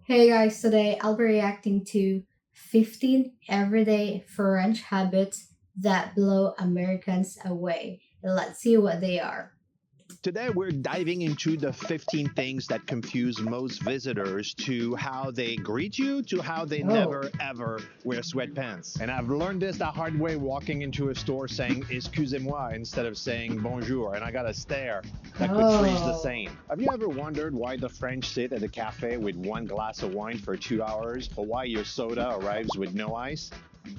Hey guys, today I'll be reacting to 15 everyday French habits that blow Americans away. Let's see what they are. Today, we're diving into the 15 things that confuse most visitors to how they greet you, to how they Oh, never ever wear sweatpants. And I've learned this the hard way walking into a store saying excusez-moi instead of saying bonjour, and I got a stare that could freeze the oh, sane. Have you ever wondered why the French sit at a cafe with one glass of wine for 2 hours, or why your soda arrives with no ice?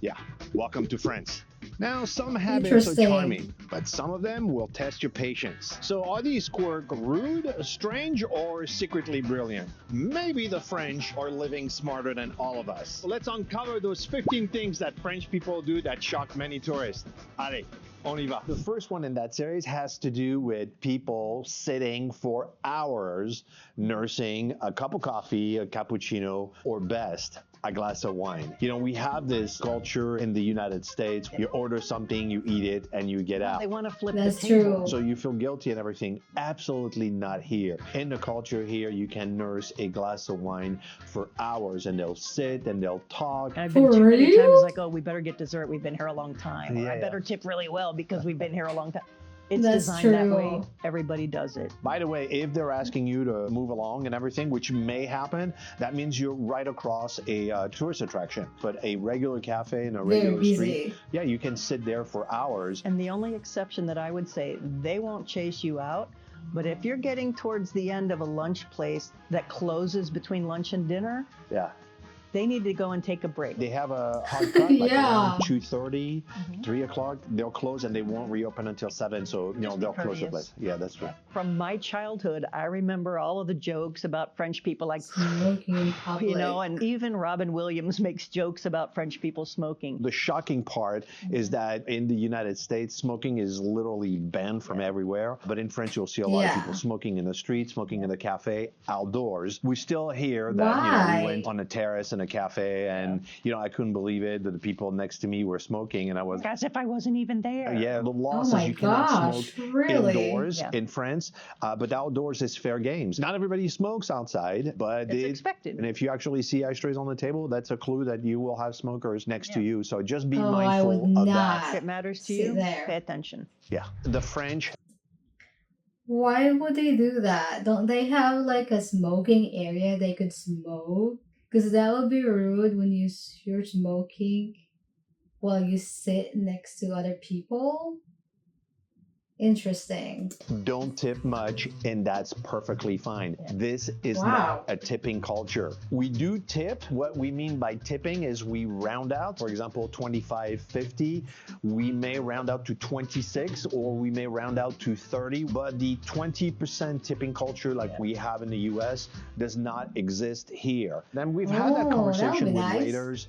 Yeah, welcome to France. Now, some habits are interesting. charming, but some of them will test your patience. So, are these quirks rude, strange, or secretly brilliant? Maybe the French are living smarter than all of us. Let's uncover those 15 things that French people do that shock many tourists. Allez, on y va. The first one in that series has to do with people sitting for hours nursing a cup of coffee, a cappuccino, or best, a glass of wine. You know, we have this culture in the United States. You order something, you eat it, and you get out. They want to flip the That's table. true. So you feel guilty and everything. Absolutely not here. In the culture here, you can nurse a glass of wine for hours and they'll sit and they'll talk. And I've For been too many times real? like, oh, we better get dessert. We've been here a long time. Or I Yeah. better tip really well because we've been here a long time. It's That's designed that way. true. Everybody does it. By the way, if they're asking you to move along and everything, which may happen, that means you're right across a tourist attraction. But a regular cafe in a Very regular street, busy. yeah, you can sit there for hours. And the only exception that I would say, they won't chase you out. But if you're getting towards the end of a lunch place that closes between lunch and dinner, Yeah. they need to go and take a break. They have a hard cut like Yeah. around 2:30, 3 o'clock. They'll close and they won't reopen until 7. So, Just be they'll close the courteous. place. Yeah, that's true. From my childhood, I remember all of the jokes about French people like, Smoking in public. and even Robin Williams makes jokes about French people smoking. The shocking part is that in the United States, smoking is literally banned from everywhere. But in France, you'll see a lot of Yeah. people smoking in the street, smoking in the cafe, outdoors. We still hear that, Why? we went on a terrace in a cafe and, I couldn't believe it that the people next to me were smoking and I was, As if I wasn't even there. yeah, the law Oh says my you cannot gosh, smoke really? indoors Yeah. in France, but outdoors is fair games. Not everybody smokes outside, but It's expected. And if you actually see ashtrays on the table, that's a clue that you will have smokers next to you. So just be Oh, I would mindful of not. that. If it matters to Sit you, there. pay attention. Yeah, the French. Why would they do that? Don't they have like a smoking area they could smoke? Because that would be rude when you're smoking while you sit next to other people. Interesting. Don't tip much, and that's perfectly fine. This is Wow. not a tipping culture. We do tip. What we mean by tipping is we round out, for example, 25, 50. We may round out to 26, or we may round out to 30, but the 20% tipping culture like we have in the US does not exist here. And we've had that Oh, that would conversation be with nice. waiters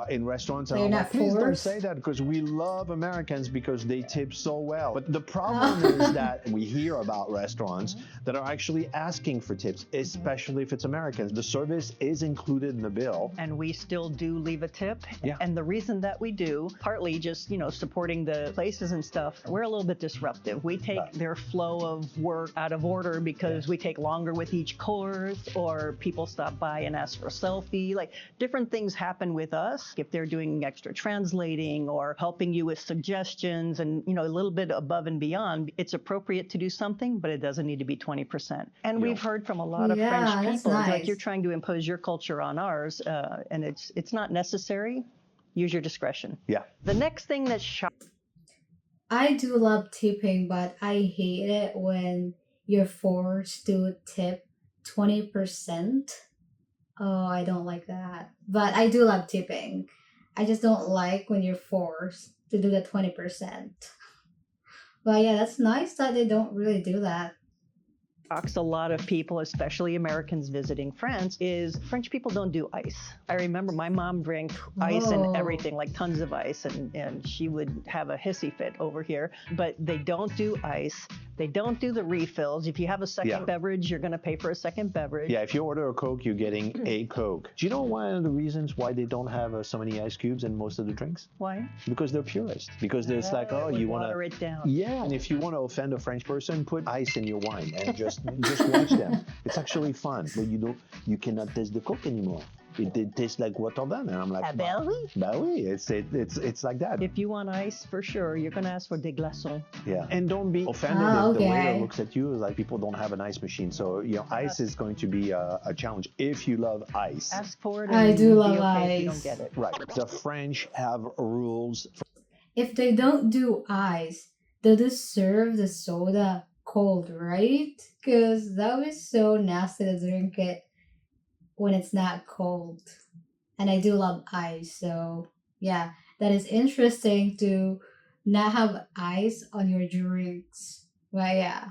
in restaurants, and They're I'm not like, please don't forced. say that because we love Americans because they tip so well. But the problem is that we hear about restaurants that are actually asking for tips, especially if it's Americans. The service is included in the bill. And we still do leave a tip. Yeah. And the reason that we do, partly just, supporting the places and stuff, we're a little bit disruptive. We take their flow of work out of order because we take longer with each course, or people stop by and ask for a selfie. Like, different things happen with us. If they're doing extra translating or helping you with suggestions and, a little bit above and beyond, it's appropriate to do something, but it doesn't need to be 20%. And we've heard from a lot of Yeah, French that's people, like, nice. you're trying to impose your culture on ours, and it's not necessary. Use your discretion. Yeah. The next thing that shocks I do love tipping, but I hate it when you're forced to tip 20%. Oh, I don't like that. But I do love tipping. I just don't like when you're forced to do the 20%. But yeah, that's nice that they don't really do that. a lot of people, especially Americans visiting France, is French people don't do ice. I remember my mom drank ice Oh. and everything, like tons of ice, and she would have a hissy fit over here. But they don't do ice. They don't do the refills. If you have a second Yeah. beverage, you're going to pay for a second beverage. Yeah, if you order a Coke, you're getting a Coke. Do you know one of the reasons why they don't have so many ice cubes in most of the drinks? Why? Because they're purist. Because it's like, oh, you want water to... it down. Yeah, and if you want to offend a French person, put ice in your wine and just just watch them. It's actually fun. But you cannot taste the Coke anymore. It tastes like watermelon, and I'm like, Ben oui. bah oui, it's like that. If you want ice, for sure, you're going to ask for des glaçons. Yeah, and don't be offended if the waiter looks at you like people don't have an ice machine. So ice is going to be a challenge if you love ice. Ask for it. I do love ice. If you ice. don't get it. Right. The French have rules. If they don't do ice, they just serve the soda cold, right? Because that was so nasty to drink it when it's not cold. And I do love ice, so yeah, that is interesting to not have ice on your drinks. But yeah.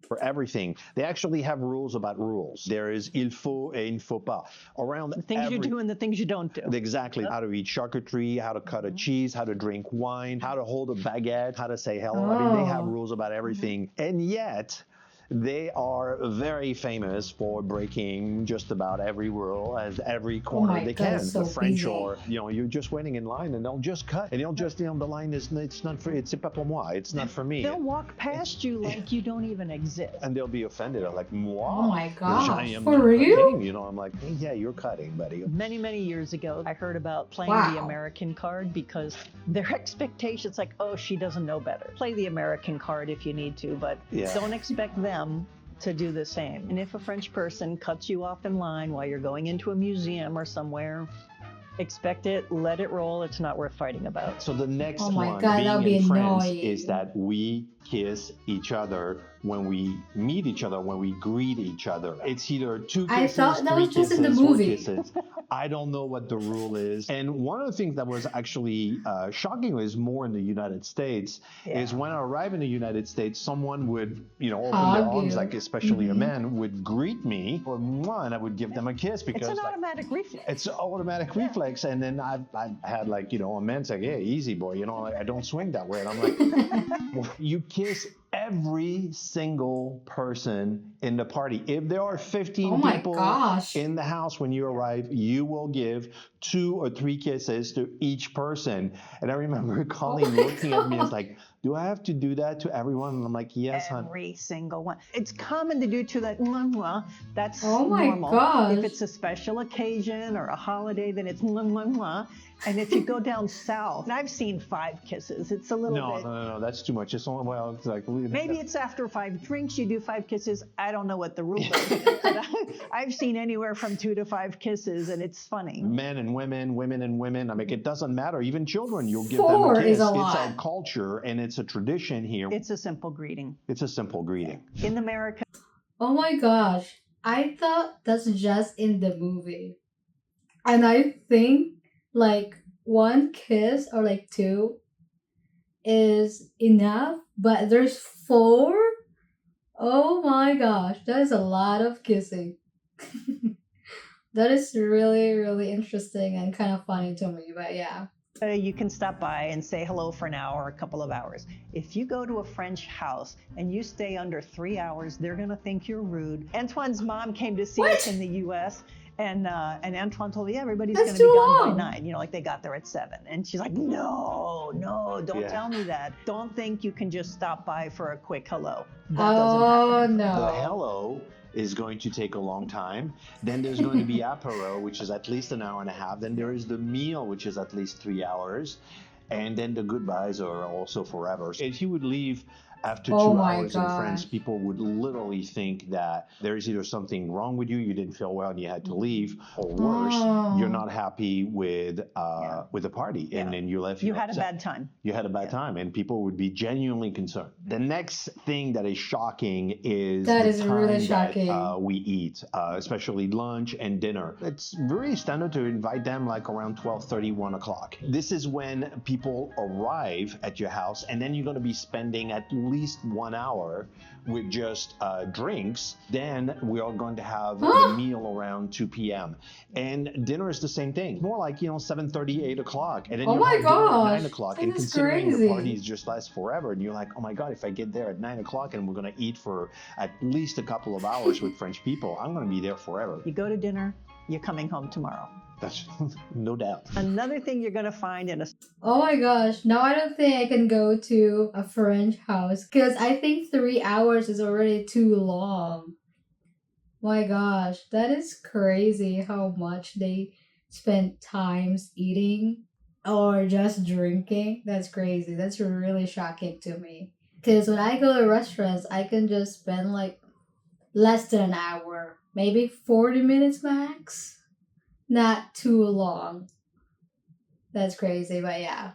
For everything, they actually have rules about rules. There is il faut et il faut pas. Around The things you do and the things you don't do. Exactly. How to eat charcuterie, how to cut a cheese, how to drink wine, how to hold a baguette, how to say hello. I mean, they have rules about everything. And yet, they are very famous for breaking just about every rule as every corner they can. So the French busy. are, you're just waiting in line and they'll just cut. And they'll just, the line is, it's not for, c'est pas pour moi. It's not for me. They'll walk past you like you don't even exist. And they'll be offended. They're like, moi? Oh my gosh, I am for not real? cutting. I'm like, hey, yeah, you're cutting, buddy. Many, many years ago, I heard about playing the American card because their expectations like, oh, she doesn't know better. Play the American card if you need to, but don't expect them to do the same. And if a French person cuts you off in line while you're going into a museum or somewhere, expect it, let it roll. It's not worth fighting about. So the next God, one that'll being be in France annoying. is that we kiss each other when we meet each other, when we greet each other. It's either 2 kisses, I thought that 3 was just kisses, in the 4 movie. kisses. I don't know what the rule is. And one of the things that was actually shocking is more in the United States is when I arrive in the United States, someone would, open their arms, like especially a man, would greet me or mwah, and I would give them a kiss because it's an automatic reflex. It's an automatic reflex. And then I've had a man say, hey, easy boy, I don't swing that way. And I'm like, you kiss every single person in the party. If there are 15 people in the house when you arrive, you will give 2 or 3 kisses to each person. And I remember Colleen looking at me and like, do I have to do that to everyone? And I'm like, yes, hon. Every single one. It's common to do to that mwah, mwah. That's Oh my normal. gosh. If it's a special occasion or a holiday, then it's mwah, mwah, mwah. And if you go down south, and I've seen 5 kisses. It's a little bit. No, that's too much. It's only, it's like. Maybe it's after 5 drinks, you do 5 kisses. I don't know what the rule is. But I've seen anywhere from 2 to 5 kisses, and it's funny. Men and women, women and women. I mean, it doesn't matter. Even children, you'll give them 4 a kiss. is a lot. It's our culture, and it's a tradition here. It's a simple greeting. It's a simple greeting. In America. Oh my gosh. I thought that's just in the movie. And I think like 1 kiss or like 2 is enough, but there's 4? Oh my gosh, that is a lot of kissing. That is really, really interesting and kind of funny to me, but yeah. You can stop by and say hello for an hour, a couple of hours. If you go to a French house and you stay under 3 hours, they're going to think you're rude. Antoine's mom came to see us in the U.S., and Antoine told me, everybody's going to be gone by 9. Like they got there at 7. And she's like, no, don't tell me that. Don't think you can just stop by for a quick hello. That doesn't happen. No. The hello is going to take a long time. Then there's going to be apéro, which is at least an hour and a half. Then there is the meal, which is at least 3 hours. And then the goodbyes are also forever. If you would leave after 2 hours in France, people would literally think that there is either something wrong with you, you didn't feel well and you had to leave, or worse, you're not happy with the party, and then you left. You had a bad time. You had a bad time, and people would be genuinely concerned. The next thing that is shocking is that we eat, especially lunch and dinner. It's very standard to invite them like around 12:30, 1 o'clock. This is when people arrive at your house, and then you're going to be spending at least 1 hour with just drinks. Then we are going to have the meal around 2 p.m. And dinner is the same thing. More like, 7:30, 8 o'clock. And then you have dinner at 9 o'clock. And considering the parties just last forever, and you're like, oh my God, if I get there at 9 o'clock and we're going to eat for at least a couple of hours with French people, I'm going to be there forever. You go to dinner, you're coming home tomorrow. That's no doubt. Another thing you're going to find in a Oh my gosh, now I don't think I can go to a French house because I think 3 hours is already too long. My gosh, that is crazy how much they spend times eating or just drinking. That's crazy. That's really shocking to me. Because when I go to restaurants, I can just spend like less than an hour, maybe 40 minutes max. Not too long. That's crazy, but yeah.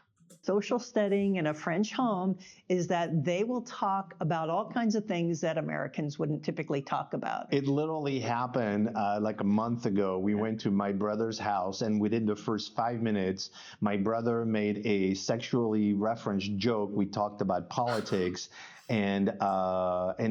social setting in a French home is that they will talk about all kinds of things that Americans wouldn't typically talk about. It literally happened like a month ago. We went to my brother's house, and within the first 5 minutes, my brother made a sexually referenced joke. We talked about politics, and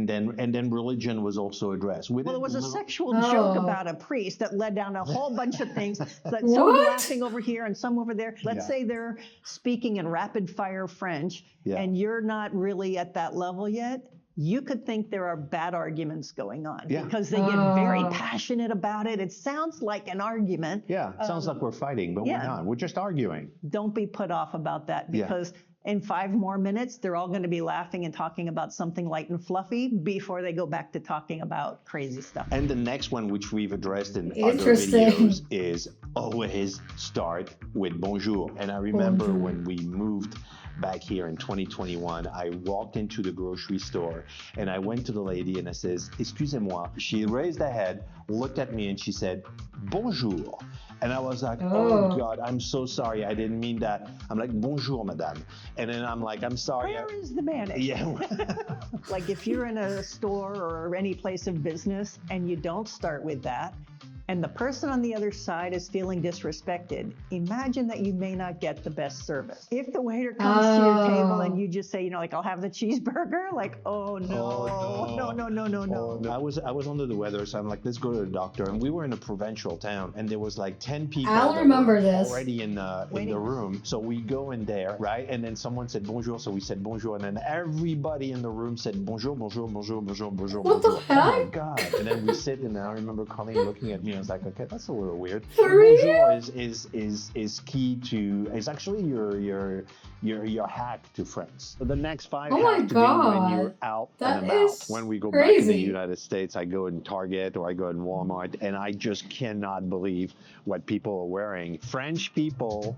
then religion was also addressed. Well, there was a sexual Oh. joke about a priest that led down a whole bunch of things. That some What? laughing over here and some over there. Let's say they're speaking in rapid fire French, and you're not really at that level yet. You could think there are bad arguments going on because they get very passionate about it. It sounds like an argument. Yeah, sounds like we're fighting, but we're not. We're just arguing. Don't be put off about that because in 5 more minutes, they're all going to be laughing and talking about something light and fluffy before they go back to talking about crazy stuff. And the next one, which we've addressed in other Interesting. videos, is always start with bonjour. And I remember when we moved back here in 2021, I walked into the grocery store and I went to the lady and I says, "Excusez-moi." She raised her head, looked at me, and she said, "Bonjour." And I was like, oh God, I'm so sorry. I didn't mean that. I'm like, "Bonjour, madame." And then I'm like, "I'm sorry." Where is the mayonnaise? Yeah. Like if you're in a store or any place of business and you don't start with that, and the person on the other side is feeling disrespected, imagine that you may not get the best service. If the waiter comes to your table and you just say, like, "I'll have the cheeseburger," like, oh no. I was under the weather, so I'm like, let's go to the doctor. And we were in a provincial town, and there was like 10 people I'll remember this. already in the room. So we go in there, right? And then someone said bonjour, so we said bonjour, and then everybody in the room said bonjour, bonjour, bonjour, bonjour, bonjour. What the heck? Oh my God! And then we sit, and I remember Colleen looking at me. I was like, okay, that's a little weird. For Bonjour real? is key to. It's actually your hack to friends. So the next 5 Oh my have to be when God. you're out That and about. is When we go back in the crazy. United States, I go in Target or I go in Walmart, and I just cannot believe what people are wearing. French people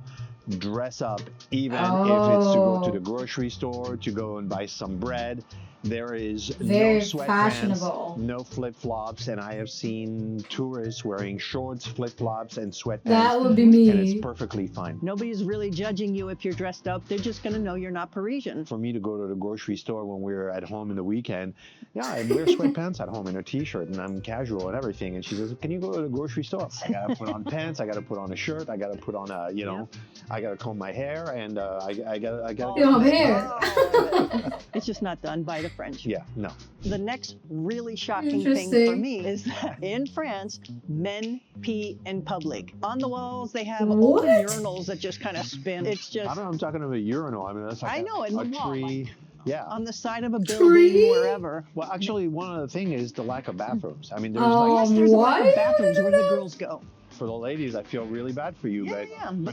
dress up even if it's to go to the grocery store, to go and buy some bread. There is Very no sweatpants, fashionable. no flip-flops, and I have seen tourists wearing shorts, flip-flops, and sweatpants. That would be And it's me. perfectly fine. Nobody's really judging you if you're dressed up. They're just going to know you're not Parisian. For me to go to the grocery store when we're at home in the weekend, I wear sweatpants at home and a t-shirt, and I'm casual and everything. And she says, "Can you go to the grocery store?" I gotta put on pants, I gotta put on a shirt, I gotta put on I gotta comb my hair, and I gotta. You don't have hair. It's just not done by the French. Yeah, no. The next really shocking thing for Interesting. me is that in France, men pee in public. On the walls, they have What? open urinals that just kind of spin. It's I just don't know, I'm talking about a urinal. I mean, that's like I know, in a the wall, tree. Yeah. on the side of a building, Tree? wherever. Well, actually, one of the things is the lack of bathrooms. I mean, there's Yes, there's a lot of What? bathrooms where the girls go. for the ladies, I feel really bad for you, But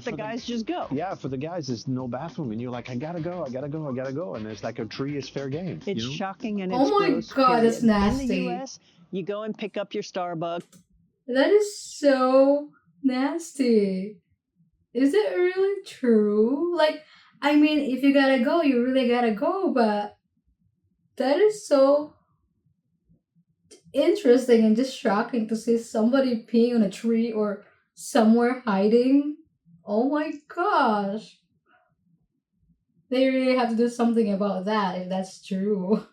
the for guys just go. Yeah, for the guys, there's no bathroom, and you're like, I gotta go, and it's like a tree is fair game. It's you know? shocking and Oh it's my gross, God, it's period. In nasty. the U.S., you go and pick up your Starbucks. That is so nasty. Is it really true? Like, I mean, if you gotta go, you really gotta go, but that is so interesting and just shocking to see somebody peeing on a tree or somewhere hiding. Oh my gosh. They really have to do something about that if that's true.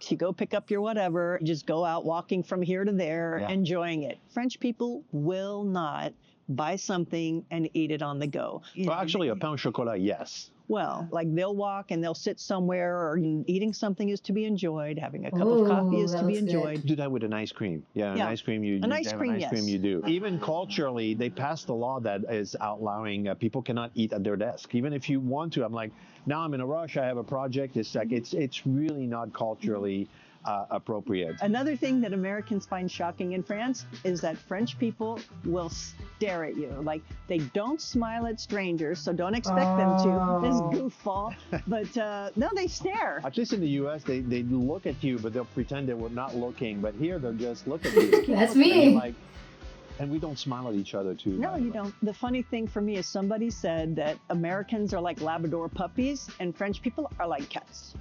You go pick up your whatever, just go out walking from here to there, Yeah. enjoying it. French people will not buy something and eat it on the go. Well, actually, a pain au chocolat, yes. Well, like they'll walk and they'll sit somewhere, or eating something is to be enjoyed, having a cup of coffee Ooh, is that to be looks good. enjoyed. Do that with an ice cream. Yeah, an Yeah. ice cream. You An you ice have cream, an ice cream. yes. You do. Even culturally, they passed a law that is allowing people cannot eat at their desk, even if you want to. I'm like, now I'm in a rush. I have a project. It's like it's really not culturally appropriate. Another thing that Americans find shocking in France is that French people will stare at you. Like, they don't smile at strangers, so don't expect them to. This Oh. goofball. But no, they stare. At least in the US, they look at you, but they'll pretend they were not looking. But here, they'll just look at you. That's And you're me. like, and we don't smile at each other, too. No, you don't. The funny thing for me is somebody said that Americans are like Labrador puppies and French people are like cats.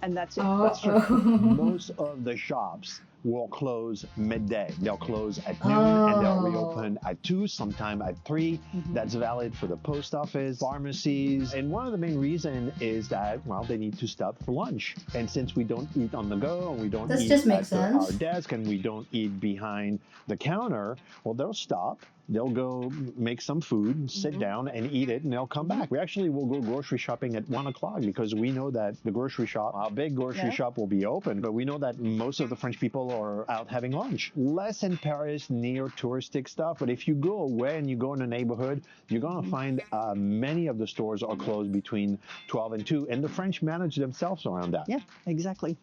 And that's it. That's true. Most of the shops will close midday. They'll close at noon and they'll Oh. reopen at 2, sometime at 3. That's valid for the post office, pharmacies. And one of the main reasons is that, well, they need to stop for lunch. And since we don't eat on the go and we don't That eat just at makes sense. our desk and we don't eat behind the counter, well, they'll stop. They'll go make some food, sit down and eat it, and they'll come back. We actually will go grocery shopping at 1 o'clock because we know that the grocery shop, our big grocery shop, will be open. But we know that most of the French people are out having lunch. Less in Paris near touristic stuff, but if you go away and you go in a neighborhood, you're going to find many of the stores are closed between 12 and 2, and the French manage themselves around that. Yeah, exactly.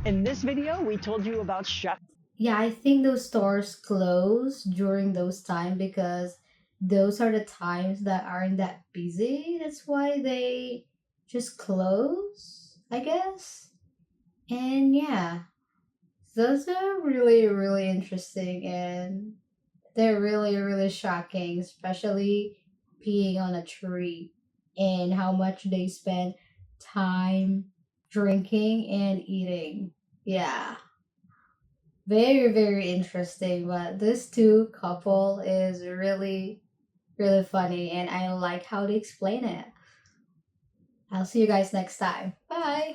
In this video, we told you about shop. Yeah, I think those stores close during those times because those are the times that aren't that busy. That's why they just close, I guess. And yeah, those are really, really interesting and they're really, really shocking, especially peeing on a tree and how much they spend time drinking and eating. Yeah. Very, very interesting. But this two couple is really, really funny, and I like how they explain it. I'll see you guys next time. Bye.